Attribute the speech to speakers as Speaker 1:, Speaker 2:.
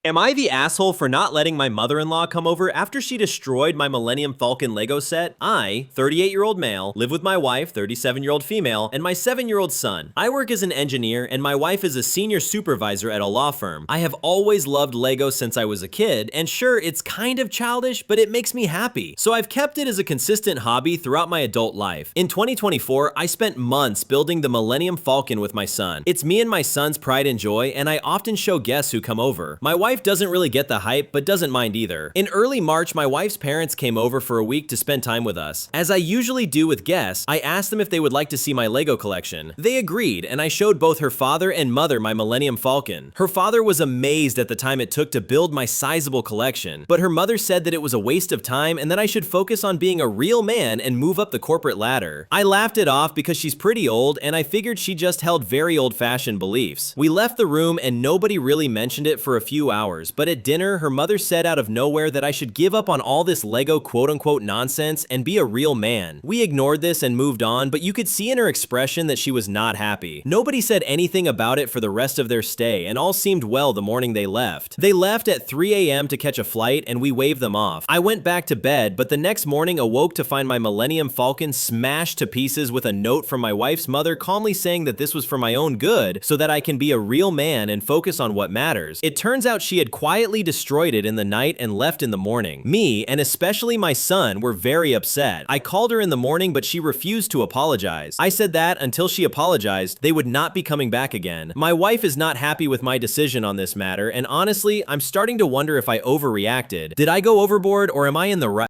Speaker 1: Am I the asshole for not letting my mother-in-law come over after she destroyed my Millennium Falcon Lego set? I, 38-year-old male, live with my wife, 37-year-old female, and my 7-year-old son. I work as an engineer, and my wife is a senior supervisor at a law firm. I have always loved Lego since I was a kid, and sure, it's kind of childish, but it makes me happy. So I've kept it as a consistent hobby throughout my adult life. In 2024, I spent months building the Millennium Falcon with my son. It's me and my son's pride and joy, and I often show guests who come over. My wife doesn't really get the hype, but doesn't mind either. In early March, my wife's parents came over for a week to spend time with us. As I usually do with guests, I asked them if they would like to see my Lego collection. They agreed, and I showed both her father and mother my Millennium Falcon. Her father was amazed at the time it took to build my sizable collection, but her mother said that it was a waste of time and that I should focus on being a real man and move up the corporate ladder. I laughed it off because she's pretty old, and I figured she just held very old-fashioned beliefs. We left the room and nobody really mentioned it for a few hours, but at dinner, her mother said out of nowhere that I should give up on all this Lego quote-unquote nonsense and be a real man. We ignored this and moved on, but you could see in her expression that she was not happy. Nobody said anything about it for the rest of their stay, and all seemed well the morning they left. They left at 3 a.m. to catch a flight, and we waved them off. I went back to bed, but the next morning awoke to find my Millennium Falcon smashed to pieces with a note from my wife's mother calmly saying that this was for my own good, so that I can be a real man and focus on what matters. It turns out she had quietly destroyed it in the night and left in the morning. Me, and especially my son, were very upset. I called her in the morning, but she refused to apologize. I said that until she apologized, they would not be coming back again. My wife is not happy with my decision on this matter, and honestly, I'm starting to wonder if I overreacted. Did I go overboard, or am I in the right?